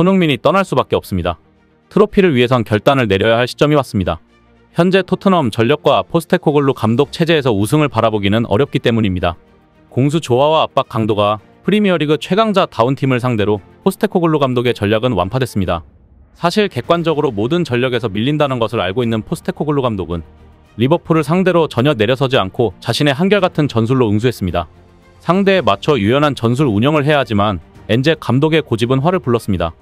손흥민이 떠날 수밖에 없습니다. 트로피를 위해선 결단을 내려야 할 시점이 왔습니다. 현재 토트넘 전력과 포스테코글루 감독 체제에서 우승을 바라보기는 어렵기 때문입니다. 공수 조화와 압박 강도가 프리미어리그 최강자 다운 팀을 상대로 포스테코글루 감독의 전략은 완파됐습니다. 사실 객관적으로 모든 전력에서 밀린다는 것을 알고 있는 포스테코글루 감독은 리버풀을 상대로 전혀 내려서지 않고 자신의 한결같은 전술로 응수했습니다. 상대에 맞춰 유연한 전술 운영을 해야 하지만 엔제 감독의 고집은 화를 불렀습니다.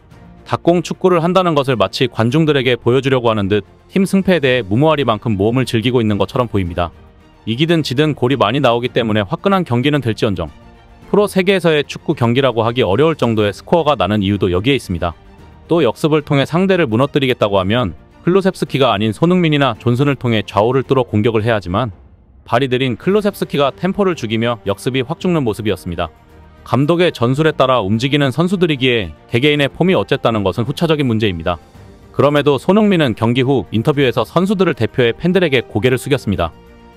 닭공 축구를 한다는 것을 마치 관중들에게 보여주려고 하는 듯 팀 승패에 대해 무모하리만큼 모험을 즐기고 있는 것처럼 보입니다. 이기든 지든 골이 많이 나오기 때문에 화끈한 경기는 될지언정 프로 세계에서의 축구 경기라고 하기 어려울 정도의 스코어가 나는 이유도 여기에 있습니다. 또 역습을 통해 상대를 무너뜨리겠다고 하면 클루셉스키가 아닌 손흥민이나 존슨을 통해 좌우를 뚫어 공격을 해야 하지만 발이 느린 클루셉스키가 템포를 죽이며 역습이 확 죽는 모습이었습니다. 감독의 전술에 따라 움직이는 선수들이기에 개개인의 폼이 어쨌다는 것은 후차적인 문제입니다. 그럼에도 손흥민은 경기 후 인터뷰에서 선수들을 대표해 팬들에게 고개를 숙였습니다.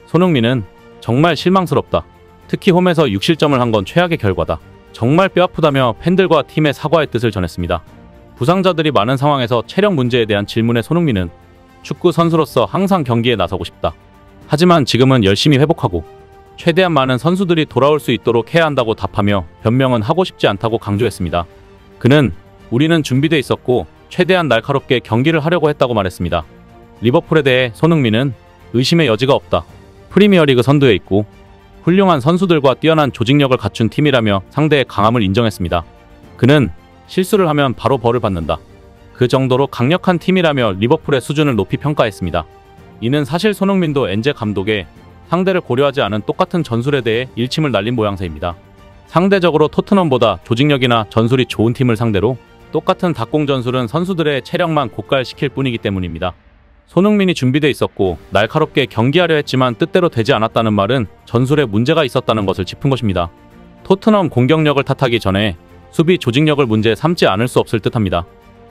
손흥민은 정말 실망스럽다. 특히 홈에서 6실점을 한 건 최악의 결과다. 정말 뼈아프다며 팬들과 팀의 사과의 뜻을 전했습니다. 부상자들이 많은 상황에서 체력 문제에 대한 질문에 손흥민은 축구 선수로서 항상 경기에 나서고 싶다. 하지만 지금은 열심히 회복하고 최대한 많은 선수들이 돌아올 수 있도록 해야 한다고 답하며 변명은 하고 싶지 않다고 강조했습니다. 그는 우리는 준비돼 있었고 최대한 날카롭게 경기를 하려고 했다고 말했습니다. 리버풀에 대해 손흥민은 의심의 여지가 없다. 프리미어리그 선두에 있고 훌륭한 선수들과 뛰어난 조직력을 갖춘 팀이라며 상대의 강함을 인정했습니다. 그는 실수를 하면 바로 벌을 받는다. 그 정도로 강력한 팀이라며 리버풀의 수준을 높이 평가했습니다. 이는 사실 손흥민도 엔제 감독의 상대를 고려하지 않은 똑같은 전술에 대해 일침을 날린 모양새입니다. 상대적으로 토트넘보다 조직력이나 전술이 좋은 팀을 상대로 똑같은 닭공 전술은 선수들의 체력만 고갈시킬 뿐이기 때문입니다. 손흥민이 준비돼 있었고 날카롭게 경기하려 했지만 뜻대로 되지 않았다는 말은 전술에 문제가 있었다는 것을 짚은 것입니다. 토트넘 공격력을 탓하기 전에 수비 조직력을 문제 삼지 않을 수 없을 듯합니다.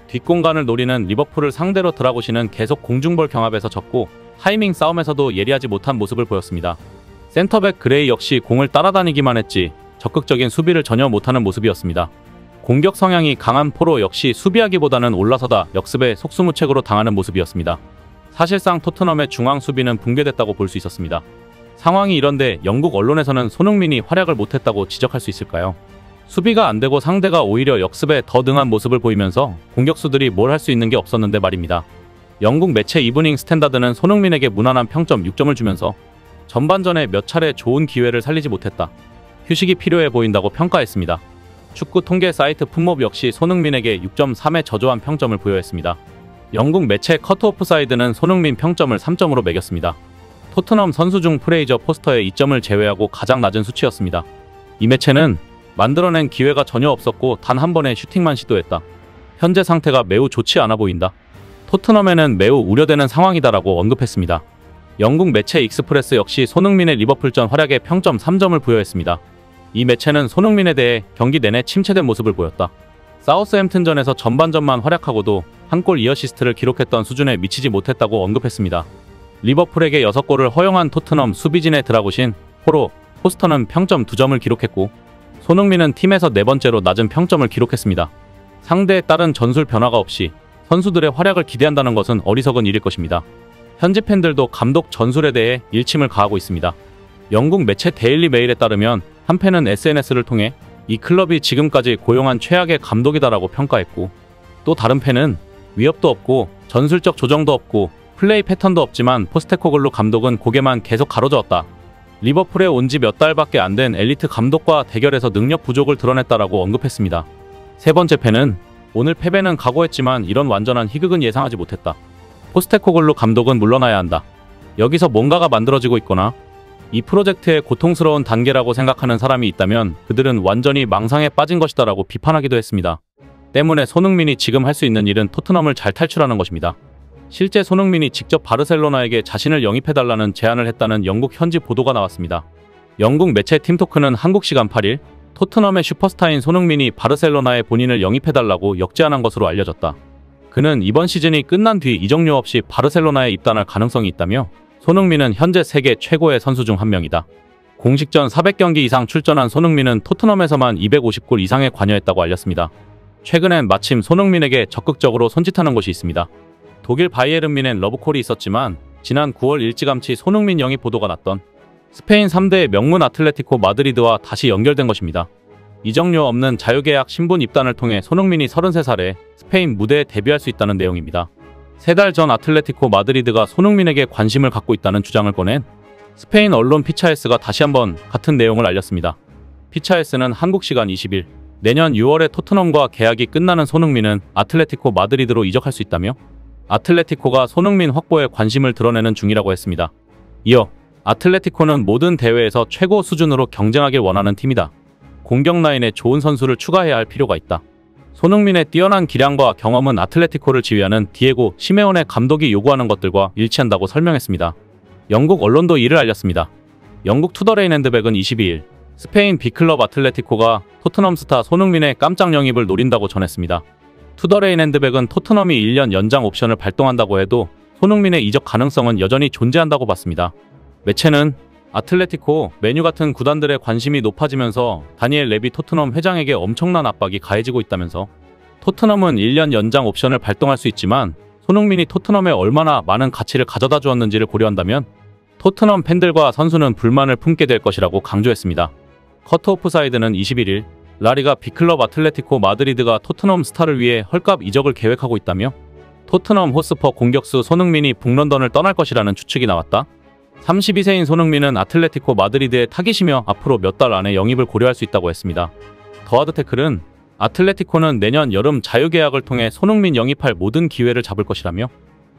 뒷공간을 노리는 리버풀을 상대로 드라고시는 계속 공중볼 경합에서 졌고 타이밍 싸움에서도 예리하지 못한 모습을 보였습니다. 센터백 그레이 역시 공을 따라다니기만 했지 적극적인 수비를 전혀 못하는 모습이었습니다. 공격 성향이 강한 포로 역시 수비하기보다는 올라서다 역습에 속수무책으로 당하는 모습이었습니다. 사실상 토트넘의 중앙 수비는 붕괴됐다고 볼 수 있었습니다. 상황이 이런데 영국 언론에서는 손흥민이 활약을 못했다고 지적할 수 있을까요? 수비가 안되고 상대가 오히려 역습에 더 능한 모습을 보이면서 공격수들이 뭘 할 수 있는 게 없었는데 말입니다. 영국 매체 이브닝 스탠다드는 손흥민에게 무난한 평점 6점을 주면서 전반전에 몇 차례 좋은 기회를 살리지 못했다. 휴식이 필요해 보인다고 평가했습니다. 축구 통계 사이트 풋몹 역시 손흥민에게 6.3의 저조한 평점을 부여했습니다. 영국 매체 커트오프사이드는 손흥민 평점을 3점으로 매겼습니다. 토트넘 선수 중 프레이저 포스터의 2점을 제외하고 가장 낮은 수치였습니다. 이 매체는 만들어낸 기회가 전혀 없었고 단 한 번의 슈팅만 시도했다. 현재 상태가 매우 좋지 않아 보인다. 토트넘에는 매우 우려되는 상황이다라고 언급했습니다. 영국 매체 익스프레스 역시 손흥민의 리버풀전 활약에 평점 3점을 부여했습니다. 이 매체는 손흥민에 대해 경기 내내 침체된 모습을 보였다. 사우스햄튼전에서 전반전만 활약하고도 한 골 2어시스트를 기록했던 수준에 미치지 못했다고 언급했습니다. 리버풀에게 6골을 허용한 토트넘 수비진의 드라구신 포로 포스터는 평점 2점을 기록했고 손흥민은 팀에서 4번째로 낮은 평점을 기록했습니다. 상대에 따른 전술 변화가 없이 선수들의 활약을 기대한다는 것은 어리석은 일일 것입니다. 현지 팬들도 감독 전술에 대해 일침을 가하고 있습니다. 영국 매체 데일리 메일에 따르면 한 팬은 SNS를 통해 이 클럽이 지금까지 고용한 최악의 감독이다라고 평가했고 또 다른 팬은 위협도 없고 전술적 조정도 없고 플레이 패턴도 없지만 포스테코글루 감독은 고개만 계속 가로저었다. 리버풀에 온 지 몇 달밖에 안 된 엘리트 감독과 대결에서 능력 부족을 드러냈다라고 언급했습니다. 세 번째 팬은 오늘 패배는 각오했지만 이런 완전한 희극은 예상하지 못했다. 포스테코글루 감독은 물러나야 한다. 여기서 뭔가가 만들어지고 있거나 이 프로젝트의 고통스러운 단계라고 생각하는 사람이 있다면 그들은 완전히 망상에 빠진 것이다라고 비판하기도 했습니다. 때문에 손흥민이 지금 할 수 있는 일은 토트넘을 잘 탈출하는 것입니다. 실제 손흥민이 직접 바르셀로나에게 자신을 영입해달라는 제안을 했다는 영국 현지 보도가 나왔습니다. 영국 매체 팀토크는 한국 시간 8일 토트넘의 슈퍼스타인 손흥민이 바르셀로나에 본인을 영입해달라고 역제안한 것으로 알려졌다. 그는 이번 시즌이 끝난 뒤 이적료 없이 바르셀로나에 입단할 가능성이 있다며 손흥민은 현재 세계 최고의 선수 중 한 명이다. 공식전 400경기 이상 출전한 손흥민은 토트넘에서만 250골 이상에 관여했다고 알렸습니다. 최근엔 마침 손흥민에게 적극적으로 손짓하는 곳이 있습니다. 독일 바이에른 뮌헨 러브콜이 있었지만 지난 9월 일찌감치 손흥민 영입 보도가 났던 스페인 3대의 명문 아틀레티코 마드리드와 다시 연결된 것입니다. 이적료 없는 자유계약 신분 입단을 통해 손흥민이 33살에 스페인 무대에 데뷔할 수 있다는 내용입니다. 3달 전 아틀레티코 마드리드가 손흥민에게 관심을 갖고 있다는 주장을 꺼낸 스페인 언론 피차에스가 다시 한번 같은 내용을 알렸습니다. 피차에스는 한국 시간 20일 내년 6월에 토트넘과 계약이 끝나는 손흥민은 아틀레티코 마드리드로 이적할 수 있다며 아틀레티코가 손흥민 확보에 관심을 드러내는 중이라고 했습니다. 이어 아틀레티코는 모든 대회에서 최고 수준으로 경쟁하길 원하는 팀이다. 공격 라인에 좋은 선수를 추가해야 할 필요가 있다. 손흥민의 뛰어난 기량과 경험은 아틀레티코를 지휘하는 디에고 시메오네 감독이 요구하는 것들과 일치한다고 설명했습니다. 영국 언론도 이를 알렸습니다. 영국 투더 레인핸드백은 22일 스페인 B클럽 아틀레티코가 토트넘 스타 손흥민의 깜짝 영입을 노린다고 전했습니다. 투더 레인핸드백은 토트넘이 1년 연장 옵션을 발동한다고 해도 손흥민의 이적 가능성은 여전히 존재한다고 봤습니다. 매체는 아틀레티코, 메뉴 같은 구단들의 관심이 높아지면서 다니엘 레비 토트넘 회장에게 엄청난 압박이 가해지고 있다면서 토트넘은 1년 연장 옵션을 발동할 수 있지만 손흥민이 토트넘에 얼마나 많은 가치를 가져다 주었는지를 고려한다면 토트넘 팬들과 선수는 불만을 품게 될 것이라고 강조했습니다. 커트 오프사이드는 21일 라리가 B클럽 아틀레티코 마드리드가 토트넘 스타를 위해 헐값 이적을 계획하고 있다며 토트넘 호스퍼 공격수 손흥민이 북런던을 떠날 것이라는 추측이 나왔다. 32세인 손흥민은 아틀레티코 마드리드의 타깃이며 앞으로 몇 달 안에 영입을 고려할 수 있다고 했습니다. 더하드 태클은 아틀레티코는 내년 여름 자유계약을 통해 손흥민 영입할 모든 기회를 잡을 것이라며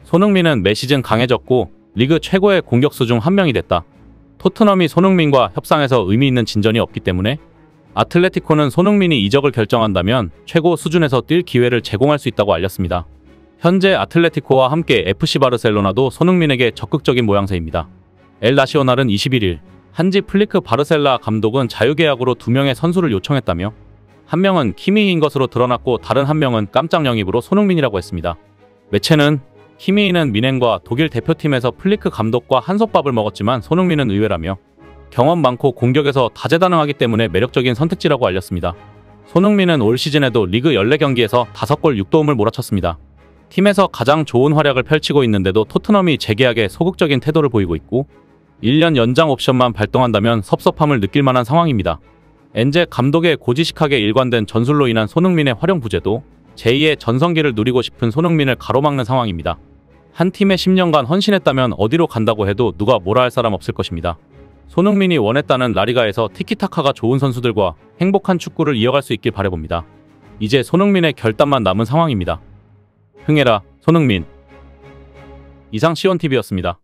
손흥민은 매 시즌 강해졌고 리그 최고의 공격수 중 한 명이 됐다. 토트넘이 손흥민과 협상에서 의미 있는 진전이 없기 때문에 아틀레티코는 손흥민이 이적을 결정한다면 최고 수준에서 뛸 기회를 제공할 수 있다고 알렸습니다. 현재 아틀레티코와 함께 FC 바르셀로나도 손흥민에게 적극적인 모양새입니다. 엘 나시오날은 21일 한지 플리크 바르셀라 감독은 자유계약으로 2명의 선수를 요청했다며 한 명은 키미히인 것으로 드러났고 다른 한 명은 깜짝 영입으로 손흥민이라고 했습니다. 매체는 키미히는 뮌헨과 독일 대표팀에서 플리크 감독과 한솥밥을 먹었지만 손흥민은 의외라며 경험 많고 공격에서 다재다능하기 때문에 매력적인 선택지라고 알렸습니다. 손흥민은 올 시즌에도 리그 14경기에서 5골 6도움을 몰아쳤습니다. 팀에서 가장 좋은 활약을 펼치고 있는데도 토트넘이 재계약에 소극적인 태도를 보이고 있고 1년 연장 옵션만 발동한다면 섭섭함을 느낄 만한 상황입니다. 엔제 감독의 고지식하게 일관된 전술로 인한 손흥민의 활용 부재도 제2의 전성기를 누리고 싶은 손흥민을 가로막는 상황입니다. 한 팀에 10년간 헌신했다면 어디로 간다고 해도 누가 뭐라 할 사람 없을 것입니다. 손흥민이 원했다는 라리가에서 티키타카가 좋은 선수들과 행복한 축구를 이어갈 수 있길 바라봅니다. 이제 손흥민의 결단만 남은 상황입니다. 흥해라 손흥민. 이상 시원TV였습니다.